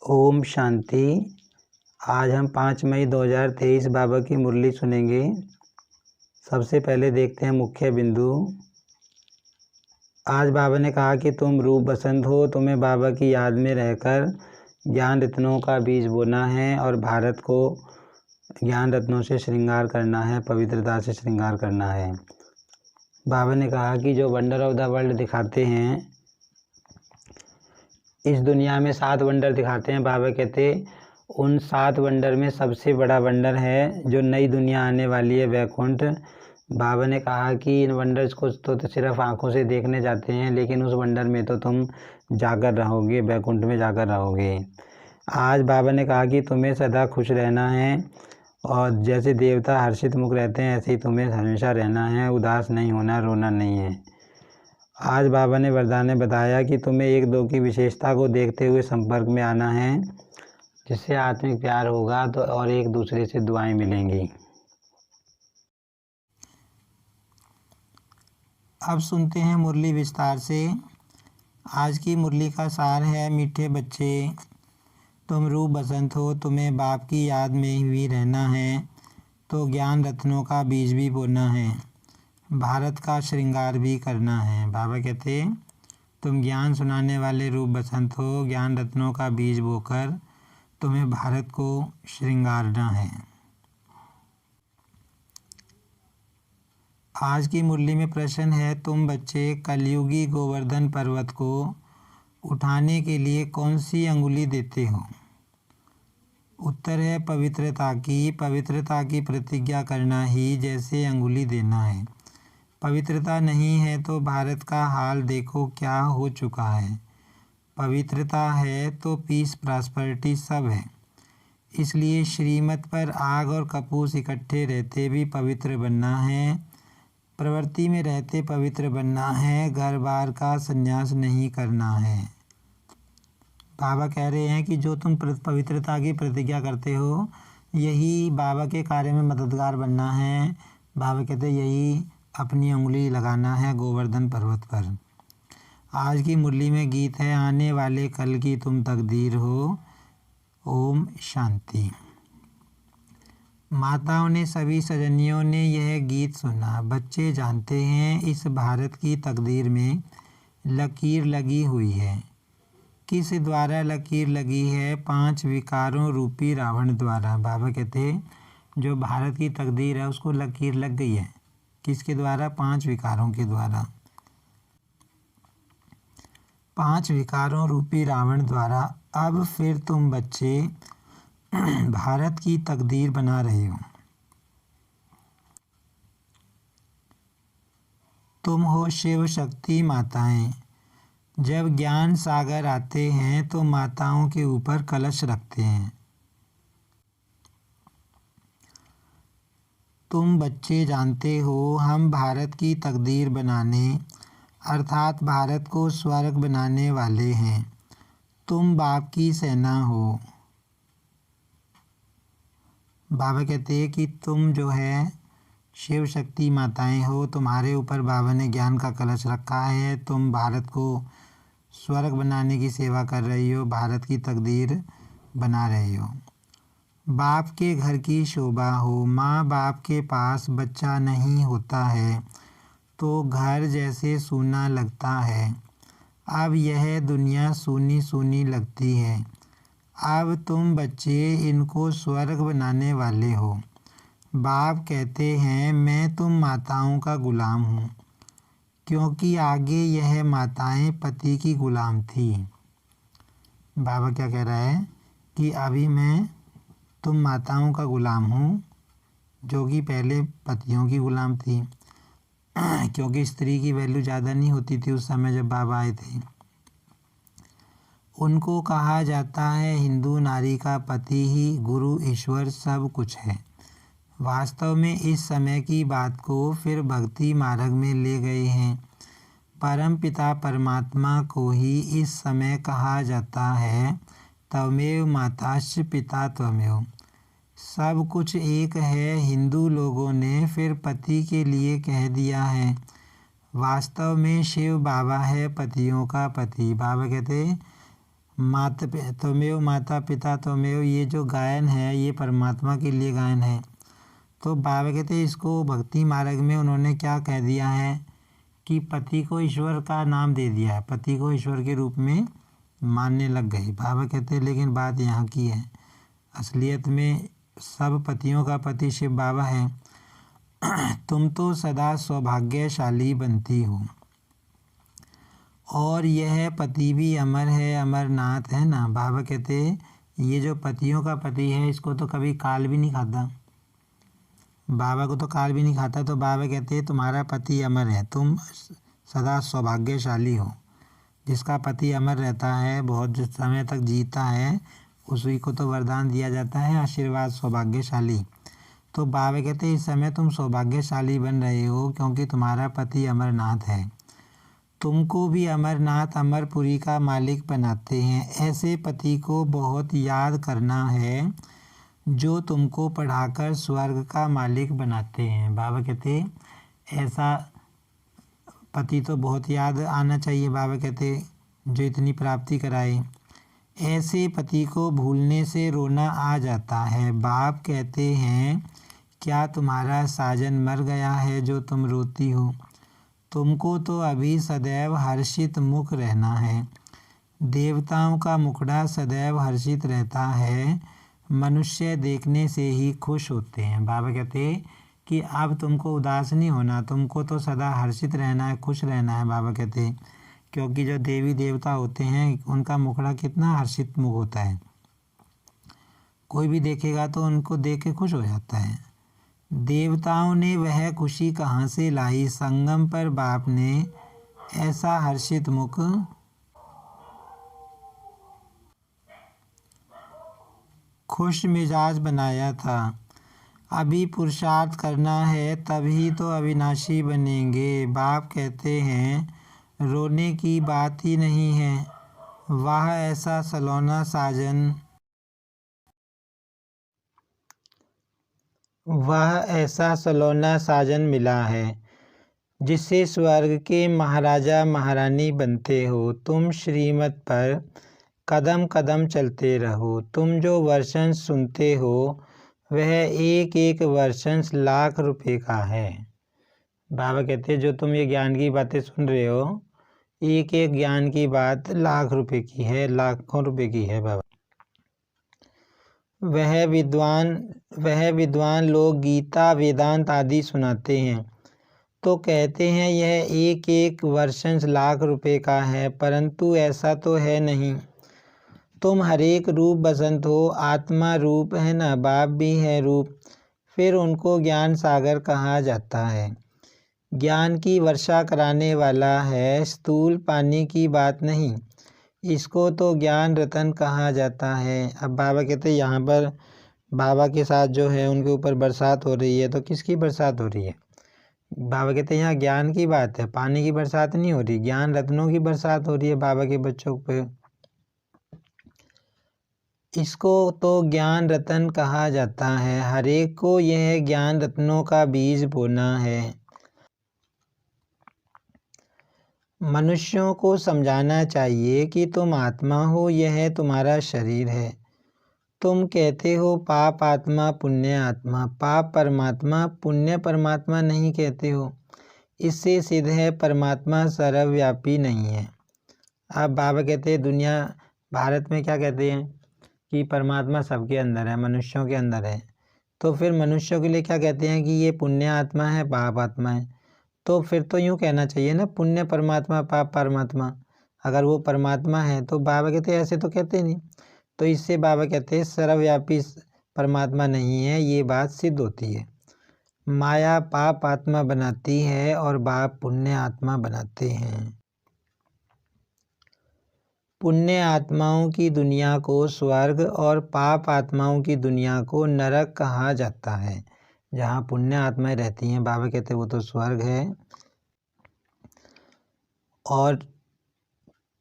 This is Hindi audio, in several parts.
ओम शांति। आज हम 5 मई 2023 बाबा की मुरली सुनेंगे। सबसे पहले देखते हैं मुख्य बिंदु। आज बाबा ने कहा कि तुम रूप बसंत हो, तुम्हें बाबा की याद में रहकर ज्ञान रत्नों का बीज बोना है और भारत को ज्ञान रत्नों से श्रृंगार करना है, पवित्रता से श्रृंगार करना है। बाबा ने कहा कि जो वंडर ऑफ द वर्ल्ड दिखाते हैं, इस दुनिया में 7 वंडर दिखाते हैं। बाबा कहते उन 7 वंडर में सबसे बड़ा वंडर है जो नई दुनिया आने वाली है, वैकुंठ। बाबा ने कहा कि इन वंडर्स को तो सिर्फ आंखों से देखने जाते हैं, लेकिन उस वंडर में तो तुम जाकर रहोगे, वैकुंठ में जाकर रहोगे। आज बाबा ने कहा कि तुम्हें सदा खुश रहना है और जैसे देवता हर्षित मुख रहते हैं, ऐसे ही तुम्हें हमेशा रहना है, उदास नहीं होना, रोना नहीं है। आज बाबा ने वरदान में बताया कि तुम्हें एक दो की विशेषता को देखते हुए संपर्क में आना है, जिससे आत्मिक प्यार होगा तो और एक दूसरे से दुआएं मिलेंगी। अब सुनते हैं मुरली विस्तार से। आज की मुरली का सार है, मीठे बच्चे तुम रूप बसंत हो, तुम्हें बाप की याद में ही रहना है, तो ज्ञान रत्नों का बीज भी बोना है, भारत का श्रृंगार भी करना है। बाबा कहते तुम ज्ञान सुनाने वाले रूप बसंत हो, ज्ञान रत्नों का बीज बोकर तुम्हें भारत को श्रृंगारना है। आज की मुरली में प्रश्न है, तुम बच्चे कलयुगी गोवर्धन पर्वत को उठाने के लिए कौन सी अंगुली देते हो? उत्तर है पवित्रता की। पवित्रता की प्रतिज्ञा करना ही जैसे अंगुली देना है। पवित्रता नहीं है तो भारत का हाल देखो क्या हो चुका है। पवित्रता है तो पीस प्रॉस्पेरिटी सब है। इसलिए श्रीमत पर आग और कपूस इकट्ठे रहते भी पवित्र बनना है, प्रवृत्ति में रहते पवित्र बनना है, घर बार का संन्यास नहीं करना है। बाबा कह रहे हैं कि जो तुम पवित्रता की प्रतिज्ञा करते हो, यही बाबा के कार्य में मददगार बनना है। बाबा कहते यही अपनी उंगली लगाना है गोवर्धन पर्वत पर। आज की मुरली में गीत है, आने वाले कल की तुम तकदीर हो। ओम शांति। माताओं ने, सभी सजनियों ने यह गीत सुना। बच्चे जानते हैं इस भारत की तकदीर में लकीर लगी हुई है। किस द्वारा लकीर लगी है? 5 विकारों रूपी रावण द्वारा। बाबा कहते जो भारत की तकदीर है उसको लकीर लग गई है। किसके द्वारा? 5 विकारों के द्वारा। 5 विकारों रूपी रावण द्वारा। अब फिर तुम बच्चे भारत की तकदीर बना रहे हो। तुम हो शिव शक्ति माताएं। जब ज्ञान सागर आते हैं तो माताओं के ऊपर कलश रखते हैं। तुम बच्चे जानते हो हम भारत की तकदीर बनाने अर्थात भारत को स्वर्ग बनाने वाले हैं। तुम बाप की सेना हो। बाबा कहते हैं कि तुम जो है शिव शक्ति माताएं हो, तुम्हारे ऊपर बाबा ने ज्ञान का कलश रखा है। तुम भारत को स्वर्ग बनाने की सेवा कर रही हो, भारत की तकदीर बना रही हो। बाप के घर की शोभा हो। माँ बाप के पास बच्चा नहीं होता है तो घर जैसे सूना लगता है। अब यह दुनिया सूनी सूनी लगती है। अब तुम बच्चे इनको स्वर्ग बनाने वाले हो। बाप कहते हैं मैं तुम माताओं का गुलाम हूँ, क्योंकि आगे यह माताएं पति की गुलाम थी। बाबा क्या कह रहा है कि अभी मैं तुम माताओं का गुलाम हूँ, जो कि पहले पतियों की गुलाम थी, क्योंकि स्त्री की वैल्यू ज़्यादा नहीं होती थी उस समय जब बाबा आए थे। उनको कहा जाता है हिंदू नारी का पति ही गुरु ईश्वर सब कुछ है। वास्तव में इस समय की बात को फिर भक्ति मार्ग में ले गए हैं। परम पिता परमात्मा को ही इस समय कहा जाता है त्वमेव माताश्च पिता त्वमेव। सब कुछ एक है। हिंदू लोगों ने फिर पति के लिए कह दिया है। वास्तव में शिव बाबा है पतियों का पति। बाबा कहते त्वमेव माता पिता त्वमेव, ये जो गायन है ये परमात्मा के लिए गायन है। तो बाबा कहते हैं इसको भक्ति मार्ग में उन्होंने क्या कह दिया है कि पति को ईश्वर का नाम दे दिया है, पति को ईश्वर के रूप में मानने लग गई। बाबा कहते हैं लेकिन बात यहाँ की है, असलियत में सब पतियों का पति शिव बाबा है। तुम तो सदा सौभाग्यशाली बनती हो और यह पति भी अमर है, अमरनाथ है ना। बाबा कहते ये जो पतियों का पति है इसको तो कभी काल भी नहीं खाता, बाबा को तो काल भी नहीं खाता। तो बाबा कहते हैं तुम्हारा पति अमर है, तुम सदा सौभाग्यशाली हो। जिसका पति अमर रहता है, बहुत समय तक जीता है, उसी को तो वरदान दिया जाता है आशीर्वाद सौभाग्यशाली। तो बाबा कहते हैं इस समय तुम सौभाग्यशाली बन रहे हो क्योंकि तुम्हारा पति अमरनाथ है। तुमको भी अमरनाथ अमरपुरी का मालिक बनाते हैं। ऐसे पति को बहुत याद करना है जो तुमको पढ़ाकर स्वर्ग का मालिक बनाते हैं। बाबा कहते ऐसा पति तो बहुत याद आना चाहिए, बाबा कहते जो इतनी प्राप्ति कराए। ऐसे पति को भूलने से रोना आ जाता है। बाप कहते हैं क्या तुम्हारा साजन मर गया है जो तुम रोती हो? तुमको तो अभी सदैव हर्षित मुख रहना है। देवताओं का मुखड़ा सदैव हर्षित रहता है, मनुष्य देखने से ही खुश होते हैं। बाबा कहते कि अब तुमको उदास नहीं होना, तुमको तो सदा हर्षित रहना है, खुश रहना है। बाबा कहते क्योंकि जो देवी देवता होते हैं उनका मुखड़ा कितना हर्षित मुख होता है, कोई भी देखेगा तो उनको देख के खुश हो जाता है। देवताओं ने वह खुशी कहाँ से लाई? संगम पर बाप ने ऐसा हर्षित मुख खुश मिजाज बनाया था। अभी पुरुषार्थ करना है तभी तो अविनाशी बनेंगे। बाप कहते हैं रोने की बात ही नहीं है, वह ऐसा सलोना साजन मिला है जिससे स्वर्ग के महाराजा महारानी बनते हो। तुम श्रीमत पर कदम कदम चलते रहो। तुम जो वर्षन सुनते हो वह एक एक वर्षन लाख रुपए का है। बाबा कहते हैं जो तुम ये ज्ञान की बातें सुन रहे हो, एक एक ज्ञान की बात लाख रुपए की है, लाखों रुपए की है। बाबा वह विद्वान लोग गीता वेदांत आदि सुनाते हैं तो कहते हैं यह एक एक वर्षन लाख रुपए का है, परंतु ऐसा तो है नहीं। तुम हरेक रूप बसंत हो, आत्मा रूप है ना, बाप भी है रूप, फिर उनको ज्ञान सागर कहा जाता है। ज्ञान की वर्षा कराने वाला है, स्थूल पानी की बात नहीं, इसको तो ज्ञान रतन कहा जाता है। अब बाबा कहते हैं यहाँ पर बाबा के साथ जो है उनके ऊपर बरसात हो रही है, तो किसकी बरसात हो रही है? बाबा कहते हैं यहाँ ज्ञान की बात है, पानी की बरसात नहीं हो रही, ज्ञान रत्नों की बरसात हो रही है बाबा के बच्चों पे। इसको तो ज्ञान रतन कहा जाता है। हरेक को यह ज्ञान रत्नों का बीज बोना है। मनुष्यों को समझाना चाहिए कि तुम आत्मा हो, यह तुम्हारा शरीर है। तुम कहते हो पाप आत्मा पुण्य आत्मा, पाप परमात्मा पुण्य परमात्मा नहीं कहते हो, इससे सिद्ध है परमात्मा सर्वव्यापी नहीं है। अब बाबा कहते हैं दुनिया भारत में क्या कहते हैं कि परमात्मा सबके अंदर है, मनुष्यों के अंदर है, तो फिर मनुष्यों के लिए क्या कहते हैं कि ये पुण्य आत्मा है पाप आत्मा है। तो फिर तो यूँ कहना चाहिए ना पुण्य परमात्मा पाप परमात्मा, अगर वो परमात्मा है तो बाबा कहते हैं ऐसे तो कहते नहीं। तो इससे बाबा कहते हैं सर्वव्यापी परमात्मा नहीं है, ये बात सिद्ध होती है। माया पाप आत्मा बनाती है और बाप पुण्य आत्मा बनाते हैं। पुण्य आत्माओं की दुनिया को स्वर्ग और पाप आत्माओं की दुनिया को नरक कहा जाता है। जहाँ पुण्य आत्माएं रहती हैं बाबा कहते हैं वो तो स्वर्ग है, और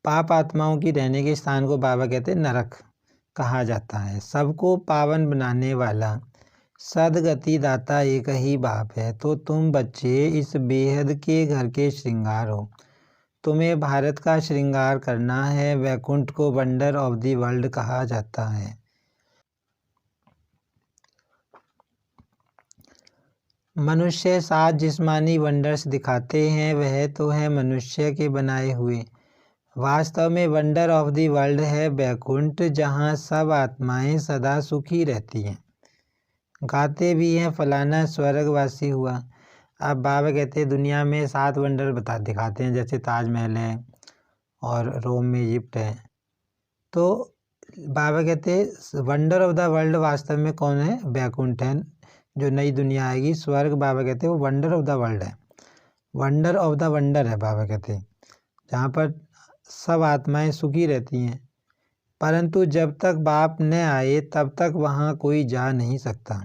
पाप आत्माओं की रहने के स्थान को बाबा कहते हैं नरक कहा जाता है। सबको पावन बनाने वाला सदगति दाता एक ही बाप है। तो तुम बच्चे इस बेहद के घर के श्रृंगार हो। तुम्हें भारत का श्रृंगार करना है। वैकुंठ को वंडर ऑफ द वर्ल्ड कहा जाता है। मनुष्य 7 जिस्मानी वंडर्स दिखाते हैं, वह तो है मनुष्य के बनाए हुए। वास्तव में वंडर ऑफ द वर्ल्ड है वैकुंठ, जहाँ सब आत्माएं सदा सुखी रहती हैं। गाते भी हैं फलाना स्वर्गवासी हुआ। अब बाबा कहते हैं दुनिया में 7 वंडर दिखाते हैं, जैसे ताजमहल है और रोम में इजिप्ट है। तो बाबा कहते हैं वंडर ऑफ द वर्ल्ड वास्तव में कौन है? वैकुंठ है, जो नई दुनिया आएगी, स्वर्ग। बाबा कहते हैं वो वंडर ऑफ द वर्ल्ड है, वंडर ऑफ द वंडर है। बाबा कहते हैं जहाँ पर सब आत्माएं सुखी रहती हैं, परंतु जब तक बाप न आए तब तक वहाँ कोई जा नहीं सकता।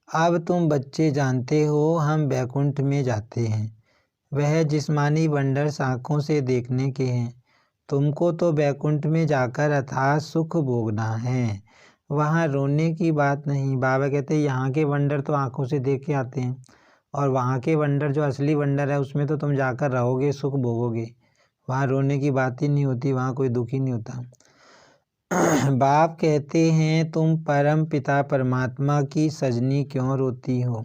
अब तुम बच्चे जानते हो हम वैकुंठ में जाते हैं। वह जिस्मानी वंडर्स आँखों से देखने के हैं। तुमको तो वैकुंठ में जाकर अथाह सुख भोगना है, वहाँ रोने की बात नहीं। बाबा कहते हैं यहाँ के वंडर तो आँखों से देख के आते हैं, और वहाँ के वंडर जो असली वंडर है उसमें तो तुम जाकर रहोगे, सुख भोगोगे। वहाँ रोने की बात ही नहीं होती, वहाँ कोई दुख ही नहीं होता। बाप कहते हैं तुम परम पिता परमात्मा की सजनी क्यों रोती हो?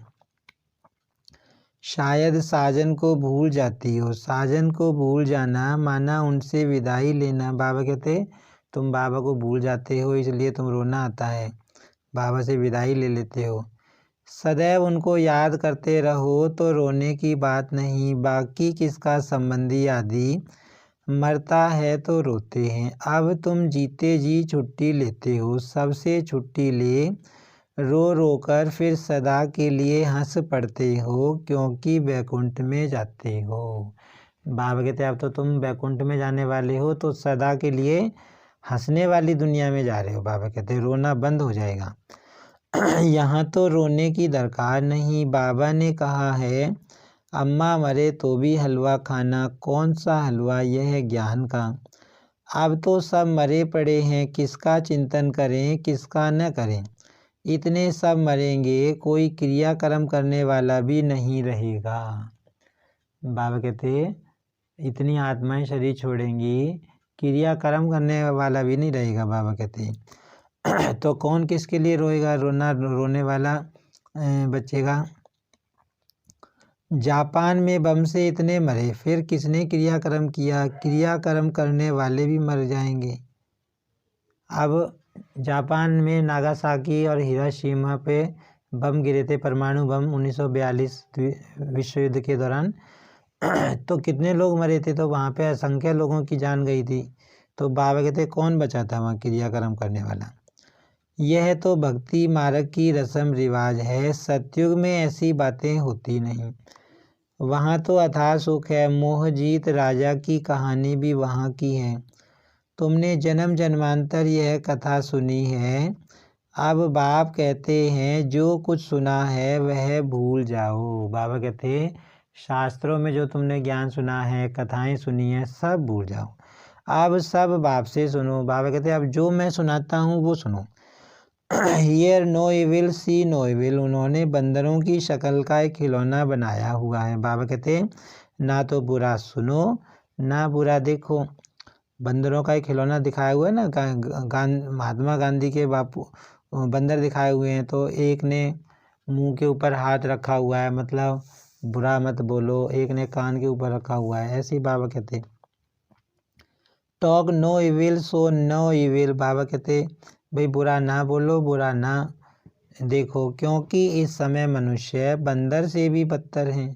शायद साजन को भूल जाती हो। साजन को भूल जाना माना उनसे विदाई लेना। बाबा कहते तुम बाबा को भूल जाते हो, इसलिए तुम रोना आता है, बाबा से विदाई ले लेते हो। सदैव उनको याद करते रहो तो रोने की बात नहीं। बाकी किसका संबंधी आदि मरता है तो रोते हैं। अब तुम जीते जी छुट्टी लेते हो, सबसे छुट्टी ले रो रो कर फिर सदा के लिए हंस पड़ते हो, क्योंकि वैकुंठ में जाते हो। बाबा कहते अब तो तुम वैकुंठ में जाने वाले हो, तो सदा के लिए हंसने वाली दुनिया में जा रहे हो। बाबा कहते रोना बंद हो जाएगा। यहाँ तो रोने की दरकार नहीं। बाबा ने कहा है अम्मा मरे तो भी हलवा खाना। कौन सा हलवा? यह है ज्ञान का। अब तो सब मरे पड़े हैं, किसका चिंतन करें किसका न करें। इतने सब मरेंगे, कोई क्रियाकर्म करने वाला भी नहीं रहेगा। बाबा कहते इतनी आत्माएं शरीर छोड़ेंगी, क्रियाकर्म करने वाला भी नहीं रहेगा। बाबा कहते तो कौन किसके लिए रोएगा? रोने वाला बचेगा। जापान में बम से इतने मरे, फिर किसने क्रियाकर्म किया? क्रियाकर्म करने वाले भी मर जाएंगे। अब जापान में नागासाकी और हिरोशिमा पे बम गिरे थे, परमाणु बम 1942 विश्व युद्ध के दौरान। तो कितने लोग मरे थे? तो वहाँ पे असंख्य लोगों की जान गई थी। तो बाबा कहते कौन बचा था वहाँ क्रियाकर्म करने वाला? यह तो भक्ति मार्ग की रस्म रिवाज है, सतयुग में ऐसी बातें होती नहीं। वहाँ तो अथाह सुख है। मोहजीत राजा की कहानी भी वहाँ की है। तुमने जन्म जन्मांतर यह कथा सुनी है। अब बाप कहते हैं जो कुछ सुना है वह भूल जाओ। बाबा कहते शास्त्रों में जो तुमने ज्ञान सुना है, कथाएं सुनी है, सब भूल जाओ। अब सब बाप से सुनो। बाबा कहते अब जो मैं सुनाता हूँ वो सुनो। Hear no evil see no evil. उन्होंने बंदरों की शक्ल का एक खिलौना बनाया हुआ है। बाबा कहते ना तो बुरा सुनो ना बुरा देखो। बंदरों का एक खिलौना दिखाया हुआ है ना, महात्मा गांधी के बापू बंदर दिखाए हुए हैं। तो एक ने मुंह के ऊपर हाथ रखा हुआ है, मतलब बुरा मत बोलो। एक ने कान के ऊपर रखा हुआ है। ऐसे ही बाबा कहते talk no evil see no evil. बाबा कहते भाई बुरा ना बोलो, बुरा ना देखो, क्योंकि इस समय मनुष्य बंदर से भी बदतर हैं।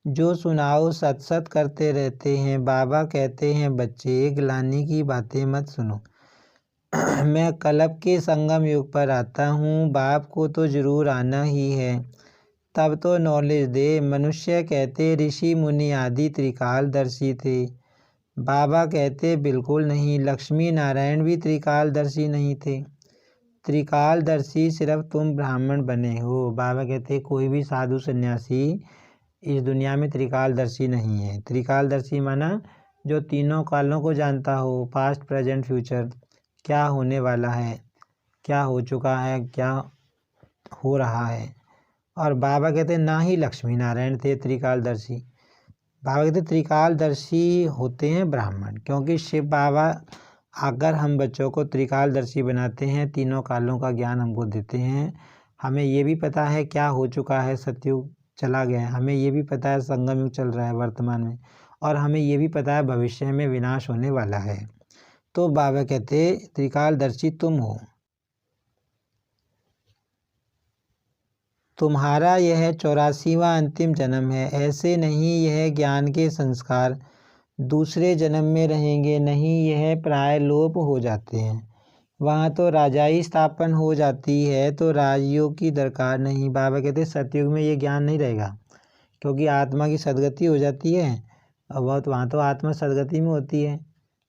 जो सुनाओ सत सत करते रहते हैं। बाबा कहते हैं बच्चे ग्लानि की बातें मत सुनो। मैं कलप के संगम युग पर आता हूँ, बाप को तो जरूर आना ही है, तब तो नॉलेज दे। मनुष्य कहते ऋषि मुनि आदि त्रिकालदर्शी थे। बाबा कहते बिल्कुल नहीं, लक्ष्मी नारायण भी त्रिकालदर्शी नहीं थे। त्रिकालदर्शी सिर्फ तुम ब्राह्मण बने हो। बाबा कहते कोई भी साधु सन्यासी इस दुनिया में त्रिकालदर्शी नहीं है। त्रिकालदर्शी माना जो तीनों कालों को जानता हो, पास्ट प्रेजेंट फ्यूचर, क्या होने वाला है, क्या हो चुका है, क्या हो रहा है, और बाबा कहते ना ही लक्ष्मी नारायण थे त्रिकालदर्शी। बाबा कहते त्रिकालदर्शी होते हैं ब्राह्मण, क्योंकि शिव बाबा अगर हम बच्चों को त्रिकालदर्शी बनाते हैं, तीनों कालों का ज्ञान हमको देते हैं। हमें ये भी पता है क्या हो चुका है, सतयुग चला गया है, हमें ये भी पता है संगम युग चल रहा है वर्तमान में, और हमें ये भी पता है भविष्य में विनाश होने वाला है। तो बाबा कहते त्रिकालदर्शी तुम हो। तुम्हारा यह 84वां अंतिम जन्म है। ऐसे नहीं यह ज्ञान के संस्कार दूसरे जन्म में रहेंगे, नहीं यह प्राय लोप हो जाते हैं। वहाँ तो राजाई स्थापन हो जाती है, तो राजयोग की दरकार नहीं। बाबा कहते सतयुग में ये ज्ञान नहीं रहेगा, क्योंकि आत्मा की सदगति हो जाती है। और वहाँ तो आत्मा सदगति में होती है,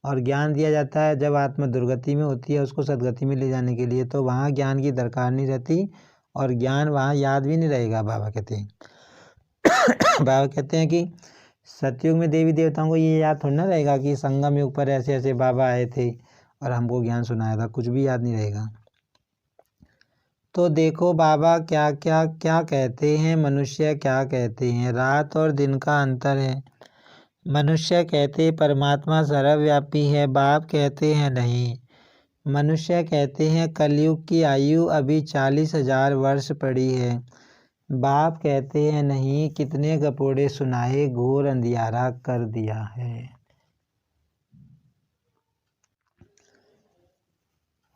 और ज्ञान दिया जाता है जब आत्मा दुर्गति में होती है उसको सदगति में ले जाने के लिए। तो वहाँ ज्ञान की दरकार नहीं रहती, और ज्ञान वहाँ याद भी नहीं रहेगा। बाबा कहते हैं बाबा कहते हैं कि सतयुग में देवी देवताओं को ये याद थोड़ा ना रहेगा कि संगम युग पर ऐसे ऐसे बाबा आए थे और हमको ज्ञान सुनाया था, कुछ भी याद नहीं रहेगा। तो देखो बाबा क्या क्या क्या कहते हैं, मनुष्य क्या कहते हैं। रात और दिन का अंतर है। मनुष्य कहते परमात्मा सर्वव्यापी है, बाप कहते हैं नहीं। मनुष्य कहते हैं कलयुग की आयु अभी 40,000 वर्ष पड़ी है, बाप कहते हैं नहीं, कितने कपोड़े सुनाए, घोर अंधियारा कर दिया है।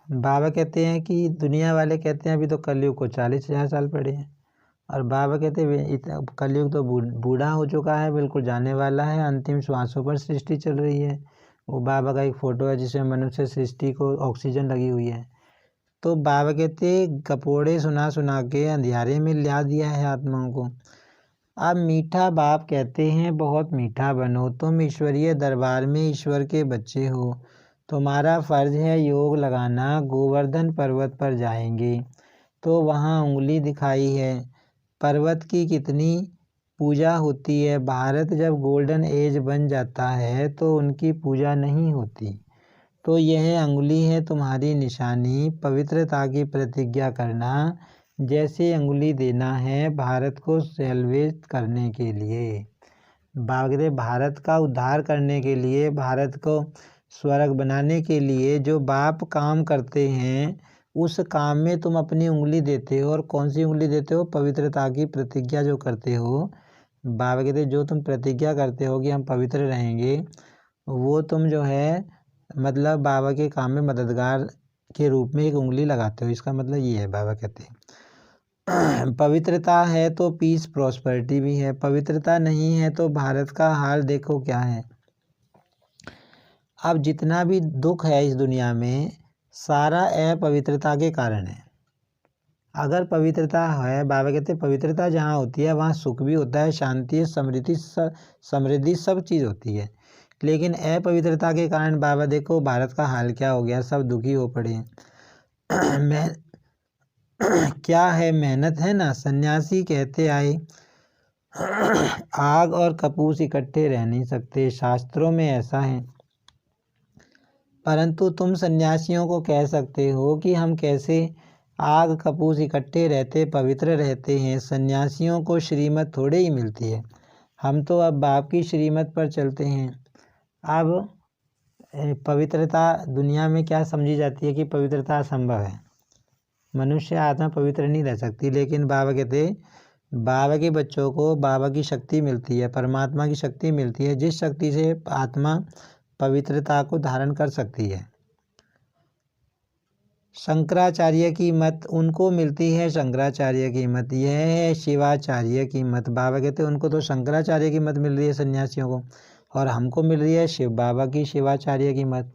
बाबा कहते हैं कि दुनिया वाले कहते हैं अभी तो कलयुग को 40,000 साल पड़े हैं, और बाबा कहते हैं कलयुग तो बूढ़ा हो चुका है, बिल्कुल जाने वाला है, अंतिम श्वासों पर सृष्टि चल रही है। वो बाबा का एक फ़ोटो है जिसमें मनुष्य सृष्टि को ऑक्सीजन लगी हुई है। तो बाबा कहते कपोड़े सुना सुना के अंधियारे में ला दिया है आत्माओं को। अब मीठा बाप कहते हैं बहुत मीठा बनो, तुम ईश्वरीय दरबार में ईश्वर के बच्चे हो, तुम्हारा फर्ज है योग लगाना। गोवर्धन पर्वत पर जाएंगे तो वहाँ उंगली दिखाई है, पर्वत की कितनी पूजा होती है। भारत जब गोल्डन एज बन जाता है तो उनकी पूजा नहीं होती। तो यह अंगुली है तुम्हारी निशानी, पवित्रता की प्रतिज्ञा करना, जैसे अंगुली देना है भारत को सेल्वेट करने के लिए। बागरे भारत का उद्धार करने के लिए, भारत को स्वर्ग बनाने के लिए जो बाप काम करते हैं उस काम में तुम अपनी उंगली देते हो। और कौन सी उंगली देते हो? पवित्रता की प्रतिज्ञा जो करते हो। बाबा कहते जो तुम प्रतिज्ञा करते हो कि हम पवित्र रहेंगे, वो तुम जो है मतलब बाबा के काम में मददगार के रूप में एक उंगली लगाते हो। इसका मतलब ये है बाबा कहते हैं पवित्रता है तो पीस प्रॉस्पेरिटी भी है, पवित्रता नहीं है तो भारत का हाल देखो क्या है। अब जितना भी दुख है इस दुनिया में सारा अपवित्रता के कारण है। अगर पवित्रता है, बाबा कहते पवित्रता जहाँ होती है वहाँ सुख भी होता है, शांति, समृद्धि सब चीज़ होती है। लेकिन अपवित्रता के कारण बाबा देखो भारत का हाल क्या हो गया, सब दुखी हो पड़े हैं मैं क्या है, मेहनत है ना। सन्यासी कहते आए आग और कपूस इकट्ठे रह नहीं सकते, शास्त्रों में ऐसा है। परंतु तुम सन्यासियों को कह सकते हो कि हम कैसे आग कपूस इकट्ठे रहते पवित्र रहते हैं। सन्यासियों को श्रीमत थोड़े ही मिलती है, हम तो अब बाप की श्रीमत पर चलते हैं। अब पवित्रता दुनिया में क्या समझी जाती है कि पवित्रता असंभव है, मनुष्य आत्मा पवित्र नहीं रह सकती। लेकिन बाबा कहते बाबा के बच्चों को बाबा की शक्ति मिलती है, परमात्मा की शक्ति मिलती है, जिस शक्ति से आत्मा पवित्रता को धारण कर सकती है। शंकराचार्य की मत उनको मिलती है, शंकराचार्य की मत यह है शिवाचार्य की मत। बाबा कहते हैं उनको तो शंकराचार्य की मत मिल रही है सन्यासियों को, और हमको मिल रही है शिव बाबा की शिवाचार्य की मत।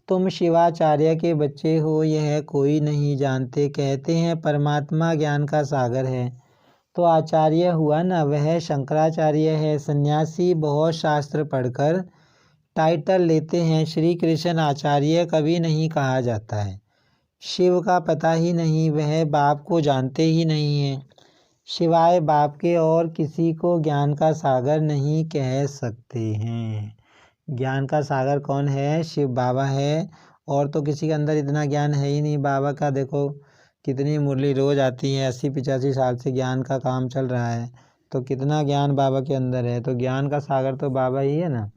तुम शिवाचार्य के बच्चे हो यह कोई नहीं जानते, कहते हैं परमात्मा ज्ञान का सागर है, तो आचार्य हुआ ना वह शंकराचार्य है। सन्यासी बहुत शास्त्र पढ़कर टाइटल लेते हैं, श्री कृष्ण आचार्य कभी नहीं कहा जाता है। शिव का पता ही नहीं, वह बाप को जानते ही नहीं है। सिवाय बाप के और किसी को ज्ञान का सागर नहीं कह सकते हैं। ज्ञान का सागर कौन है? शिव बाबा है, और तो किसी के अंदर इतना ज्ञान है ही नहीं। बाबा का देखो कितनी मुरली रोज आती है, 80-85 साल से ज्ञान का काम चल रहा है, तो कितना ज्ञान बाबा के अंदर है। तो ज्ञान का सागर तो बाबा ही है ना।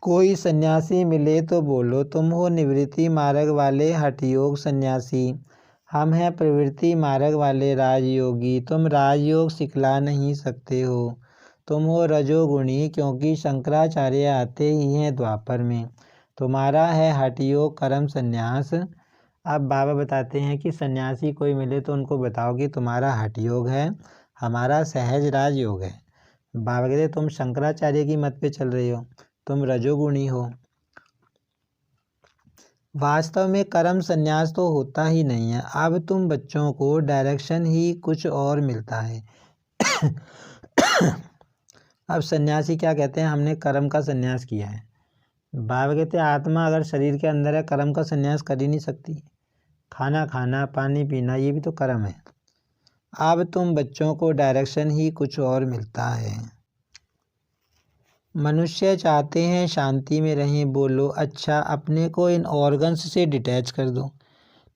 कोई सन्यासी मिले तो बोलो, तुम हो निवृत्ति मार्ग वाले हठयोग सन्यासी, हम हैं प्रवृत्ति मार्ग वाले राजयोगी, तुम राजयोग सिखला नहीं सकते हो, तुम हो रजोगुणी, क्योंकि शंकराचार्य आते ही हैं द्वापर में, तुम्हारा है हठयोग कर्म सन्यास। अब बाबा बताते हैं कि सन्यासी कोई मिले तो उनको बताओ कि तुम्हारा हठयोग है, हमारा सहज राजयोग है। बाबा कहते तुम शंकराचार्य की मत पे चल रहे हो, तुम रजोगुणी हो। वास्तव में कर्म संन्यास तो होता ही नहीं है। अब तुम बच्चों को डायरेक्शन ही कुछ और मिलता है। अब सन्यासी क्या कहते हैं, हमने कर्म का संन्यास किया है। बाबा कहते हैं आत्मा अगर शरीर के अंदर है, कर्म का संन्यास कर ही नहीं सकती। खाना खाना, पानी पीना, ये भी तो कर्म है। अब तुम बच्चों को डायरेक्शन ही कुछ और मिलता है। मनुष्य चाहते हैं शांति में रहें, बोलो अच्छा अपने को इन ऑर्गन्स से डिटैच कर दो,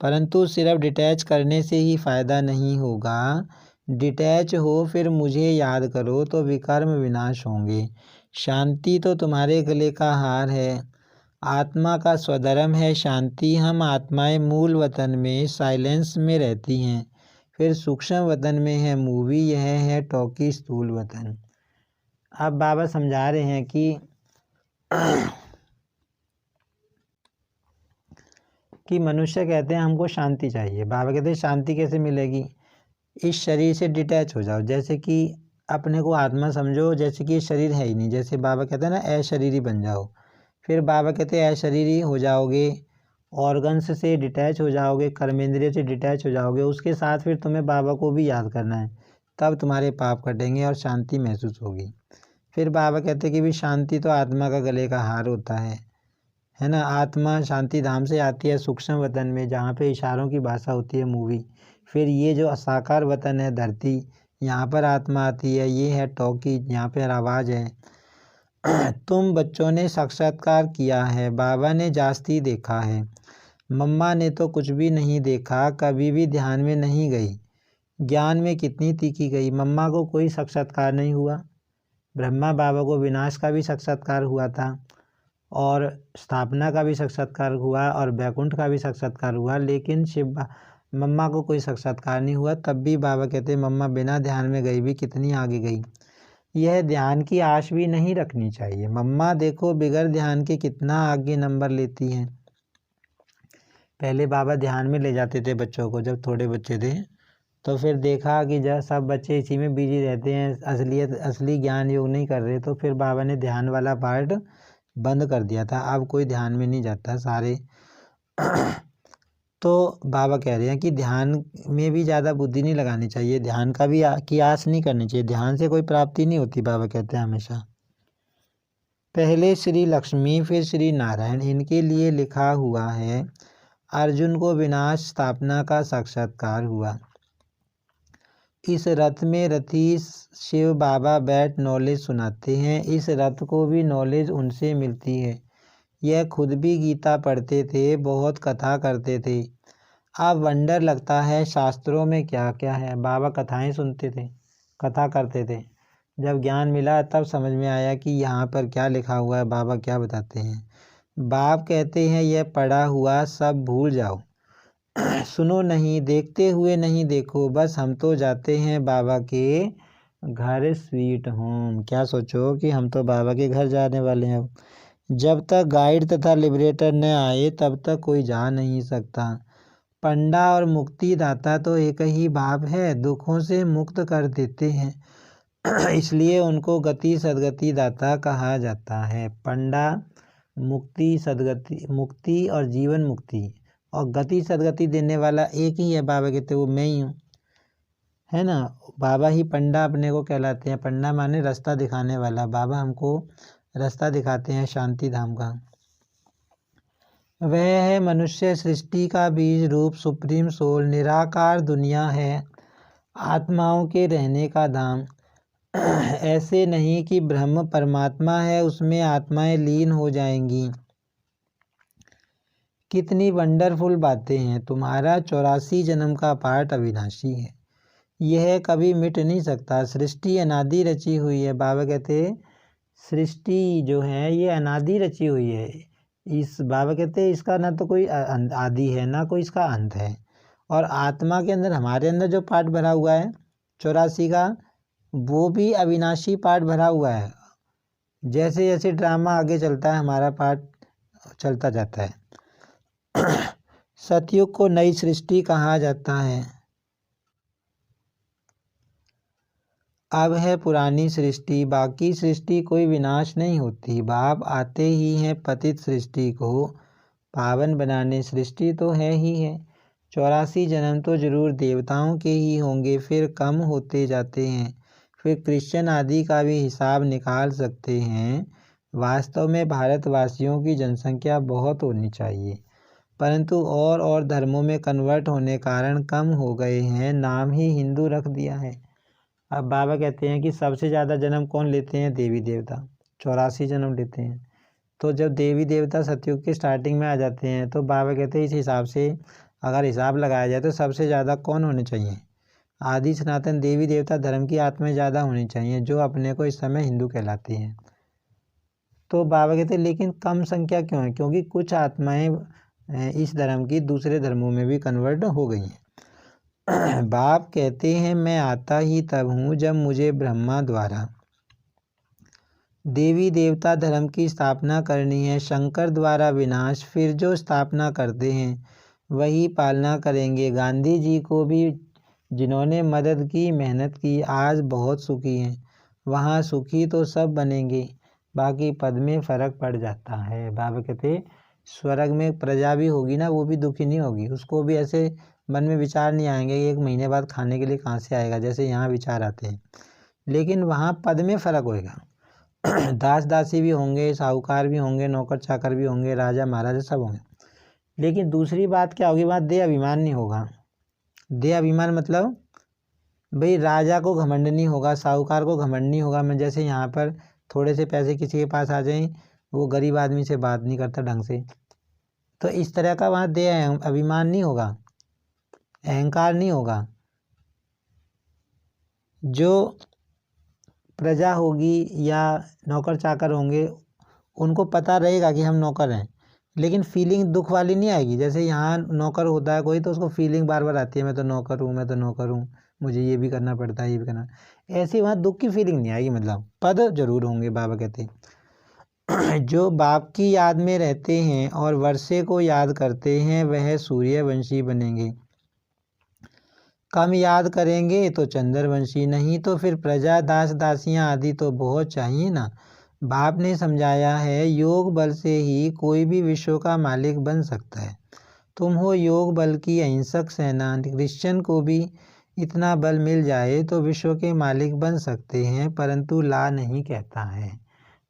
परंतु सिर्फ डिटैच करने से ही फ़ायदा नहीं होगा। डिटैच हो फिर मुझे याद करो तो विकर्म विनाश होंगे। शांति तो तुम्हारे गले का हार है, आत्मा का स्वधर्म है शांति। हम आत्माएं मूल वतन में साइलेंस में रहती हैं, फिर सूक्ष्म वतन में है मूवी, यह है टॉकी स्थूल वतन। अब बाबा समझा रहे हैं कि मनुष्य कहते हैं हमको शांति चाहिए। बाबा कहते हैं शांति कैसे मिलेगी, इस शरीर से डिटैच हो जाओ, जैसे कि अपने को आत्मा समझो, जैसे कि शरीर है ही नहीं। जैसे बाबा कहते हैं ना अशरीरी बन जाओ, फिर बाबा कहते हैं अशरीरी हो जाओगे, ऑर्गन्स से डिटैच हो जाओगे, कर्मेंद्रिय से डिटैच हो जाओगे, उसके साथ फिर तुम्हें बाबा को भी याद करना है, तब तुम्हारे पाप कटेंगे और शांति महसूस होगी। फिर बाबा कहते कि भी शांति तो आत्मा का गले का हार होता है ना। आत्मा शांति धाम से आती है सूक्ष्म वतन में, जहाँ पे इशारों की भाषा होती है मूवी। फिर ये जो साकार वतन है धरती, यहाँ पर आत्मा आती है, ये है टॉकी, यहाँ पर आवाज़ है। तुम बच्चों ने साक्षात्कार किया है, बाबा ने जास्ती देखा है, मम्मा ने तो कुछ भी नहीं देखा, कभी भी ध्यान में नहीं गई, ज्ञान में कितनी तीखी गई। मम्मा को कोई साक्षात्कार नहीं हुआ, ब्रह्मा बाबा को विनाश का भी साक्षात्कार हुआ था, और स्थापना का भी साक्षात्कार हुआ, और बैकुंठ का भी साक्षात्कार हुआ, लेकिन मम्मा को कोई साक्षात्कार नहीं हुआ। तब भी बाबा कहते मम्मा बिना ध्यान में गई भी कितनी आगे गई। यह ध्यान की आश भी नहीं रखनी चाहिए। मम्मा देखो बिगैर ध्यान के कितना आगे नंबर लेती हैं। पहले बाबा ध्यान में ले जाते थे बच्चों को, जब थोड़े बच्चे थे, तो फिर देखा कि जब सब बच्चे इसी में बिजी रहते हैं, असली ज्ञान योग नहीं कर रहे, तो फिर बाबा ने ध्यान वाला पार्ट बंद कर दिया था। अब कोई ध्यान में नहीं जाता सारे। तो बाबा कह रहे हैं कि ध्यान में भी ज़्यादा बुद्धि नहीं लगानी चाहिए, ध्यान का भी की आस नहीं करनी चाहिए, ध्यान से कोई प्राप्ति नहीं होती। बाबा कहते हैं हमेशा पहले श्री लक्ष्मी फिर श्री नारायण, इनके लिए लिखा हुआ है। अर्जुन को विनाश स्थापना का साक्षात्कार हुआ। इस रथ में रथी शिव बाबा बैठ नॉलेज सुनाते हैं, इस रथ को भी नॉलेज उनसे मिलती है। यह खुद भी गीता पढ़ते थे, बहुत कथा करते थे। अब वंडर लगता है शास्त्रों में क्या क्या है। बाबा कथाएं सुनते थे, कथा करते थे, जब ज्ञान मिला तब समझ में आया कि यहाँ पर क्या लिखा हुआ है, बाबा क्या बताते हैं। बाप कहते हैं यह पढ़ा हुआ सब भूल जाओ, सुनो नहीं, देखते हुए नहीं देखो, बस हम तो जाते हैं बाबा के घर स्वीट होम। क्या सोचो कि हम तो बाबा के घर जाने वाले हैं। जब तक गाइड तथा लिबरेटर न आए तब तक कोई जा नहीं सकता। पंडा और मुक्तिदाता तो एक ही बाप है, दुखों से मुक्त कर देते हैं, इसलिए उनको गति सदगति दाता कहा जाता है। पंडा मुक्ति सदगति, मुक्ति और जीवन मुक्ति और गति सदगति देने वाला एक ही है। बाबा कहते वो मैं ही हूँ, है ना। बाबा ही पंडा अपने को कहलाते हैं। पंडा माने रास्ता दिखाने वाला। बाबा हमको रास्ता दिखाते हैं शांति धाम का। वह है मनुष्य सृष्टि का बीज रूप सुप्रीम सोल, निराकार दुनिया है आत्माओं के रहने का धाम। ऐसे नहीं कि ब्रह्म परमात्मा है, उसमें आत्माएं लीन हो जाएंगी। कितनी वंडरफुल बातें हैं। तुम्हारा 84 जन्म का पाठ अविनाशी है, यह कभी मिट नहीं सकता। सृष्टि अनादि रची हुई है। बाबा कहते सृष्टि जो है ये अनादि रची हुई है। इस बाबा कहते इसका ना तो कोई आदि है ना कोई इसका अंत है। और आत्मा के अंदर हमारे अंदर जो पाठ भरा हुआ है 84 का, वो भी अविनाशी पाठ भरा हुआ है। जैसे जैसे ड्रामा आगे चलता है हमारा पाठ चलता जाता है। सतयुग को नई सृष्टि कहा जाता है। अब है पुरानी सृष्टि, बाकी सृष्टि कोई विनाश नहीं होती। बाप आते ही हैं पतित सृष्टि को पावन बनाने। सृष्टि तो है ही है। 84 जन्म तो जरूर देवताओं के ही होंगे, फिर कम होते जाते हैं। फिर क्रिश्चियन आदि का भी हिसाब निकाल सकते हैं। वास्तव में भारतवासियों की जनसंख्या बहुत होनी चाहिए, परंतु और धर्मों में कन्वर्ट होने कारण कम हो गए हैं, नाम ही हिंदू रख दिया है। अब बाबा कहते हैं कि सबसे ज़्यादा जन्म कौन लेते हैं? देवी देवता 84 जन्म लेते हैं। तो जब देवी देवता सतयुग की स्टार्टिंग में आ जाते हैं तो बाबा कहते हैं इस हिसाब से अगर हिसाब लगाया जाए तो सबसे ज़्यादा कौन होने चाहिए? आदि सनातन देवी देवता धर्म की आत्माएं ज़्यादा होनी चाहिए, जो अपने को इस समय हिंदू कहलाती हैं। तो बाबा कहते हैं लेकिन कम संख्या क्यों है? क्योंकि कुछ आत्माएं इस धर्म की दूसरे धर्मों में भी कन्वर्ट हो गई हैं। बाप कहते हैं मैं आता ही तब हूँ जब मुझे ब्रह्मा द्वारा देवी देवता धर्म की स्थापना करनी है। शंकर द्वारा विनाश, फिर जो स्थापना करते हैं वही पालना करेंगे। गांधी जी को भी जिन्होंने मदद की, मेहनत की, आज बहुत सुखी हैं। वहाँ सुखी तो सब बनेंगे, बाकी पद में फ़र्क पड़ जाता है। बाबा कहते स्वर्ग में प्रजा भी होगी ना, वो भी दुखी नहीं होगी, उसको भी ऐसे मन में विचार नहीं आएंगे कि एक महीने बाद खाने के लिए कहाँ से आएगा, जैसे यहाँ विचार आते हैं। लेकिन वहाँ पद में फ़र्क होएगा। दास दासी भी होंगे, साहूकार भी होंगे, नौकर चाकर भी होंगे, राजा महाराजा सब होंगे। लेकिन दूसरी बात क्या होगी? वहाँ देह अभिमान नहीं होगा। देह अभिमान मतलब भाई राजा को घमंड नहीं होगा, साहूकार को घमंड नहीं होगा। मैं जैसे यहाँ पर थोड़े से पैसे किसी के पास आ जाएं, वो गरीब आदमी से बात नहीं करता ढंग से, तो इस तरह का वहाँ देह अभिमान नहीं होगा, अहंकार नहीं होगा। जो प्रजा होगी या नौकर चाकर होंगे उनको पता रहेगा कि हम नौकर हैं, लेकिन फीलिंग दुख वाली नहीं आएगी। जैसे यहाँ नौकर होता है कोई तो उसको फीलिंग बार बार आती है, मैं तो नौकर हूँ, मैं तो नौकर हूँ, मुझे ये भी करना पड़ता है, ये भी करना। ऐसी वहाँ दुख की फीलिंग नहीं आएगी, मतलब पद जरूर होंगे। बाबा कहते हैं जो बाप की याद में रहते हैं और वर्षे को याद करते हैं वह सूर्यवंशी बनेंगे। कम याद करेंगे तो चंद्रवंशी, नहीं तो फिर प्रजा दास दासियाँ आदि तो बहुत चाहिए ना। बाप ने समझाया है योग बल से ही कोई भी विश्व का मालिक बन सकता है। तुम हो योग बल की अहिंसक सेना। क्रिश्चियन को भी इतना बल मिल जाए तो विश्व के मालिक बन सकते हैं, परंतु ला नहीं कहता है।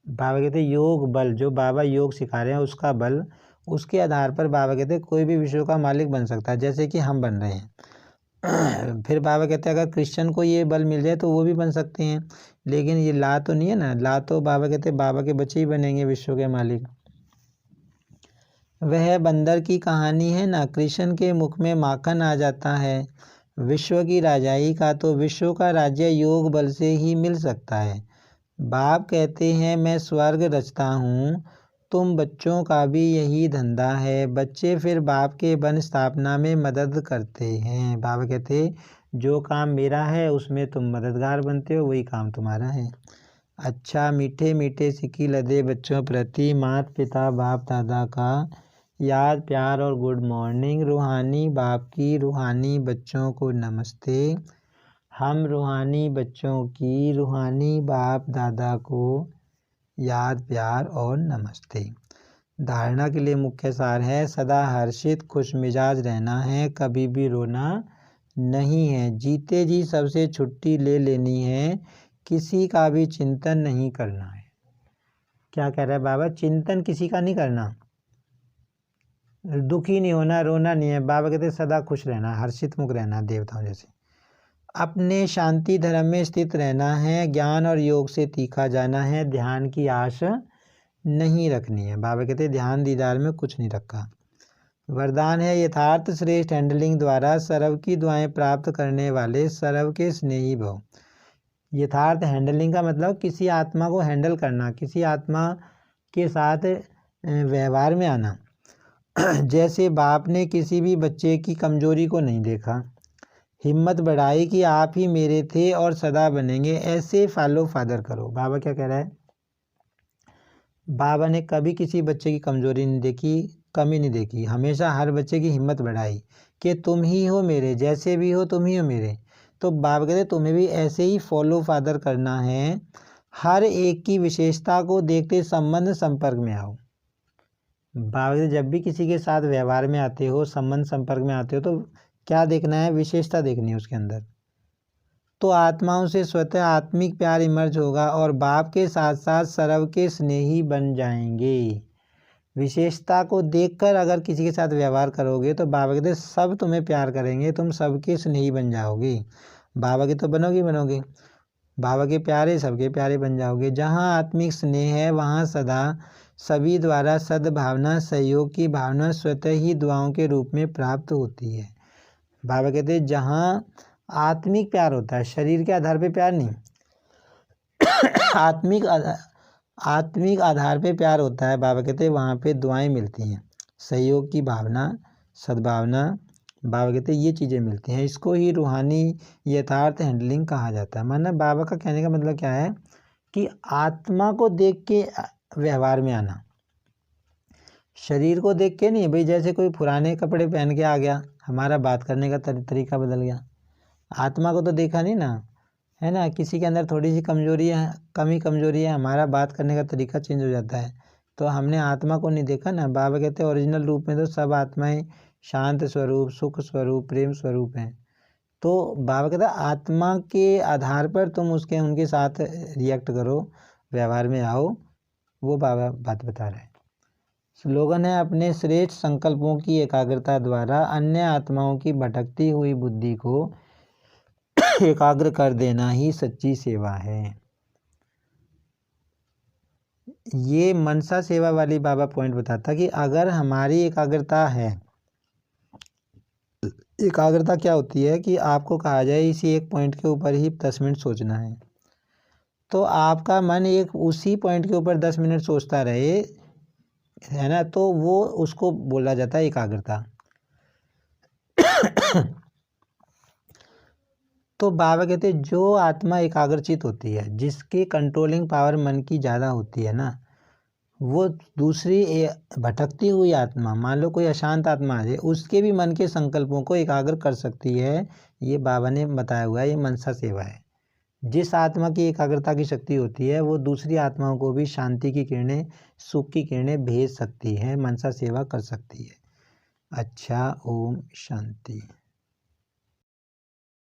बाबा कहते योग बल, जो बाबा योग सिखा रहे हैं उसका बल, उसके आधार पर बाबा कहते कोई भी विश्व का मालिक बन सकता है, जैसे कि हम बन रहे हैं। फिर बाबा कहते हैं अगर क्रिश्चियन को ये बल मिल जाए तो वो भी बन सकते हैं, लेकिन ये ला तो नहीं है ना। ला तो बाबा कहते हैं बाबा के बच्चे ही बनेंगे विश्व के मालिक। वह बंदर की कहानी है ना, कृष्ण के मुख में माखन आ जाता है। विश्व की राजाई का तो विश्व का राज्य योग बल से ही मिल सकता है। बाप कहते हैं मैं स्वर्ग रचता हूँ, तुम बच्चों का भी यही धंधा है। बच्चे फिर बाप के वन स्थापना में मदद करते हैं। बाबा कहते जो काम मेरा है उसमें तुम मददगार बनते हो, वही काम तुम्हारा है। अच्छा मीठे मीठे सिक्की लदे बच्चों प्रति माता पिता बाप दादा का याद प्यार और गुड मॉर्निंग। रूहानी बाप की रूहानी बच्चों को नमस्ते। हम रूहानी बच्चों की रूहानी बाप दादा को याद प्यार और नमस्ते। धारणा के लिए मुख्य सार है सदा हर्षित खुश मिजाज रहना है, कभी भी रोना नहीं है। जीते जी सबसे छुट्टी ले लेनी है, किसी का भी चिंतन नहीं करना है। क्या कह रहा है बाबा? चिंतन किसी का नहीं करना, दुखी नहीं होना, रोना नहीं है। बाबा कहते सदा खुश रहना, हर्षित मुख रहना, देवताओं जैसे। अपने शांति धर्म में स्थित रहना है, ज्ञान और योग से तीखा जाना है, ध्यान की आश नहीं रखनी है। बाबा कहते ध्यान दीदार में कुछ नहीं रखा। वरदान है यथार्थ श्रेष्ठ हैंडलिंग द्वारा सर्व की दुआएं प्राप्त करने वाले सर्व के स्नेही भव। यथार्थ हैंडलिंग का मतलब किसी आत्मा को हैंडल करना, किसी आत्मा के साथ व्यवहार में आना। जैसे बाप ने किसी भी बच्चे की कमजोरी को नहीं देखा, हिम्मत बढ़ाई कि आप ही मेरे थे और सदा बनेंगे, ऐसे फॉलो फादर करो। बाबा क्या कह रहा है? बाबा ने कभी किसी बच्चे की कमजोरी नहीं देखी, कमी नहीं देखी, हमेशा हर बच्चे की हिम्मत बढ़ाई कि तुम ही हो मेरे, जैसे भी हो तुम ही हो मेरे। तो बाबा कहते तुम्हें भी ऐसे ही फॉलो फादर करना है, हर एक की विशेषता को देखते संबंध संपर्क में आओ। बाबा कहते जब भी किसी के साथ व्यवहार में आते हो, संबंध संपर्क में आते हो, तो क्या देखना है? विशेषता देखनी है उसके अंदर। तो आत्माओं से स्वतः आत्मिक प्यार इमर्ज होगा और बाप के साथ साथ सर्व के स्नेही बन जाएंगे। विशेषता को देखकर अगर किसी के साथ व्यवहार करोगे तो बाबा कहते सब तुम्हें प्यार करेंगे, तुम सबके स्नेही बन जाओगे। बाबा के तो बनोगे, बाबा के प्यारे सबके प्यारे बन जाओगे। जहाँ आत्मिक स्नेह है वहाँ सदा सभी द्वारा सद्भावना सहयोग की भावना स्वतः ही दुआओं के रूप में प्राप्त होती है। बाबा कहते हैं जहाँ आत्मिक प्यार होता है, शरीर के आधार पे प्यार नहीं, आत्मिक आधार पे प्यार होता है। बाबा कहते हैं वहाँ पे दुआएं मिलती हैं, सहयोग की भावना, सद्भावना, बाबा कहते हैं ये चीज़ें मिलती हैं। इसको ही रूहानी यथार्थ हैंडलिंग कहा जाता है। माना बाबा का कहने का मतलब क्या है कि आत्मा को देख के व्यवहार में आना, शरीर को देख के नहीं। भाई जैसे कोई पुराने कपड़े पहन के आ गया, हमारा बात करने का तरीका बदल गया, आत्मा को तो देखा नहीं ना, है ना। किसी के अंदर थोड़ी सी कमजोरी है, कमजोरी है, हमारा बात करने का तरीका चेंज हो जाता है, तो हमने आत्मा को नहीं देखा ना। बाबा कहते हैं ओरिजिनल रूप में तो सब आत्माएं शांत स्वरूप, सुख स्वरूप, प्रेम स्वरूप हैं। तो बाबा कहते हैं आत्मा के आधार पर तुम उनके साथ रिएक्ट करो, व्यवहार में आओ, वो बाबा बात बता रहे हैं। स्लोगन है अपने श्रेष्ठ संकल्पों की एकाग्रता द्वारा अन्य आत्माओं की भटकती हुई बुद्धि को एकाग्र कर देना ही सच्ची सेवा है। ये मनसा सेवा वाली बाबा पॉइंट बताता कि अगर हमारी एकाग्रता है, एकाग्रता क्या होती है कि आपको कहा जाए इसी एक पॉइंट के ऊपर ही 10 मिनट सोचना है, तो आपका मन एक उसी पॉइंट के ऊपर 10 मिनट सोचता रहे, है ना, तो वो उसको बोला जाता है एकाग्रता। तो बाबा कहते हैं जो आत्मा एकाग्रचित होती है, जिसकी कंट्रोलिंग पावर मन की ज़्यादा होती है ना, वो दूसरी भटकती हुई आत्मा, मान लो कोई अशांत आत्मा है, उसके भी मन के संकल्पों को एकाग्र कर सकती है। ये बाबा ने बताया हुआ है, ये मनसा सेवा है। जिस आत्मा की एकाग्रता की शक्ति होती है वो दूसरी आत्माओं को भी शांति की किरणें, सुख की किरणें भेज सकती है, मनसा सेवा कर सकती है। अच्छा, ओम शांति।